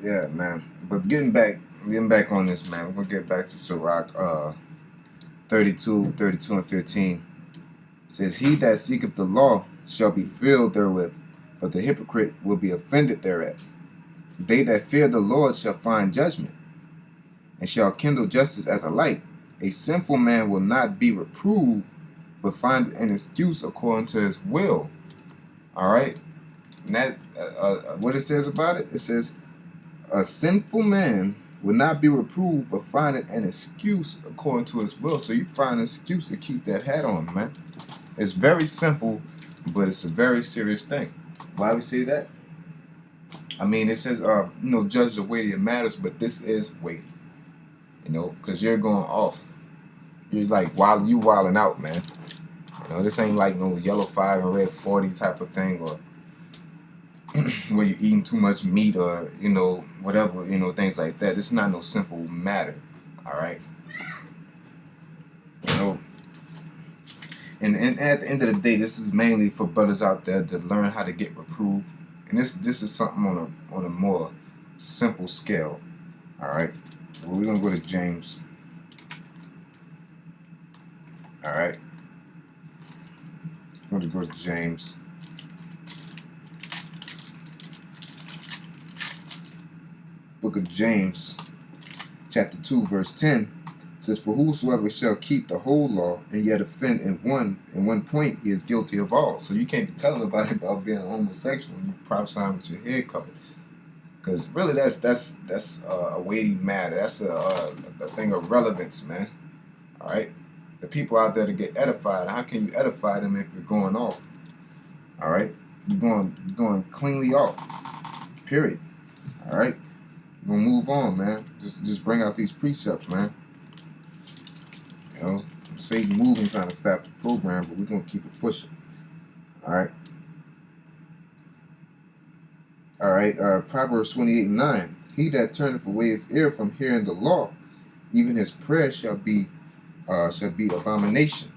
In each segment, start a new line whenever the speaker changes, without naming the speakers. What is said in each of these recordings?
Yeah, man. But getting back on this, man. We're gonna get back to Sirach 32 and 15. It says, "He that seeketh the law shall be filled therewith, but the hypocrite will be offended thereat. They that fear the Lord shall find judgment, and shall kindle justice as a light. A sinful man will not be reproved, but find an excuse according to his will." All right. And that what it says about it, it says, "A sinful man will not be reproved, but find an excuse according to his will." So you find an excuse to keep that hat on, man. It's very simple, but it's a very serious thing. Why we say that? I mean, it says, judge the weighty matters, but this is weighty, because you're going off. You're like you wilding out, man. This ain't like no yellow 5 and red 40 type of thing, or where you're eating too much meat, or whatever, things like that. It's not no simple matter. All right. And at the end of the day, this is mainly for brothers out there to learn how to get reproved. And this is something on a more simple scale. All right. Well, we're gonna go to James. All right. I'm going to go to James. Book of James, chapter 2, verse 10. Says, "For whosoever shall keep the whole law and yet offend in one point, he is guilty of all." So you can't be telling nobody about being a homosexual and you prophesying with your head covered, because really that's a weighty matter. That's a thing of relevance, man. All right, the people out there to get edified. How can you edify them if you're going off? All right, you're going cleanly off. Period. All right, we're gonna move on, man. Just bring out these precepts, man. Satan moving, trying to stop the program, but we're going to keep it pushing. All right. All right. Proverbs 28:9. "He that turneth away his ear from hearing the law, even his prayer shall be abomination."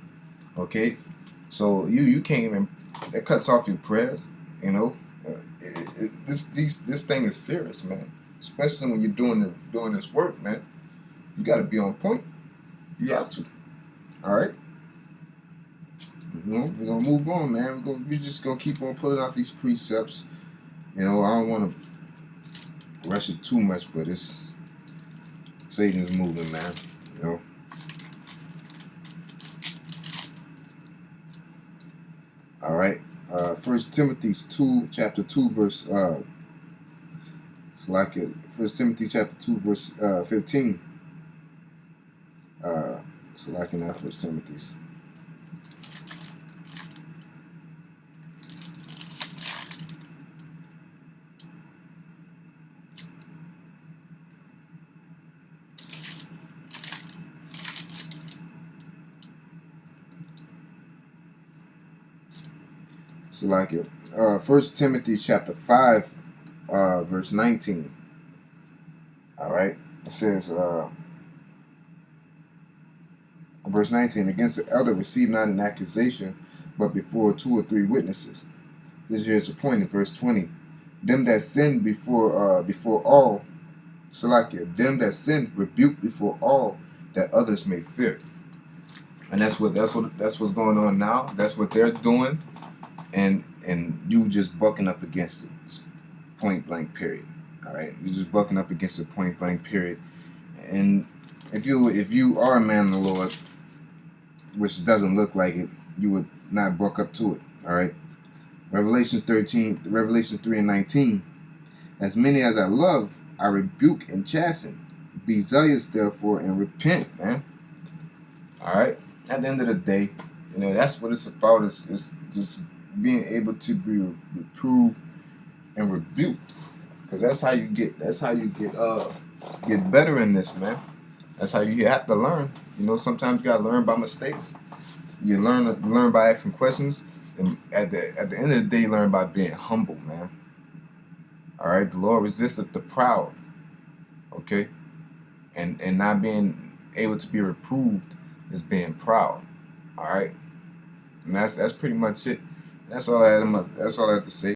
Okay. So you can't even, that cuts off your prayers. This thing is serious, man. Especially when you're doing this work, man. You got to be on point. You have to. All right. We're gonna move on, man. We're just gonna keep on putting out these precepts. I don't want to rush it too much, but Satan's moving, man. All right. First Timothy 2, chapter 2, verse. It's like it. First Timothy chapter 2, verse 15. It's like in that First Timothy's. So like it. First Timothy chapter 5, verse 19. All right. It says, verse 19, "Against the elder receive not an accusation, but before 2 or 3 witnesses." This here is the point in verse 20. "Them that sin before all, them that sin rebuke before all, that others may fear." And that's what's going on now. That's what they're doing, and you just bucking up against it, just point blank, period. All right, you just bucking up against it, point blank, period. And if you are a man of the Lord, which doesn't look like it, you would not buck up to it. All right. Revelation 3 and 19. "As many as I love, I rebuke and chasten. Be zealous therefore and repent," man. All right. At the end of the day, that's what it's about. Is just being able to be reproved and rebuked, because that's how you get better in this, man. That's how you have to learn. Sometimes you gotta learn by mistakes. You learn by asking questions, and at the end of the day, you learn by being humble, man. All right, the Lord resisteth the proud. Okay, and not being able to be reproved is being proud. All right, and that's pretty much it. That's all I have to say.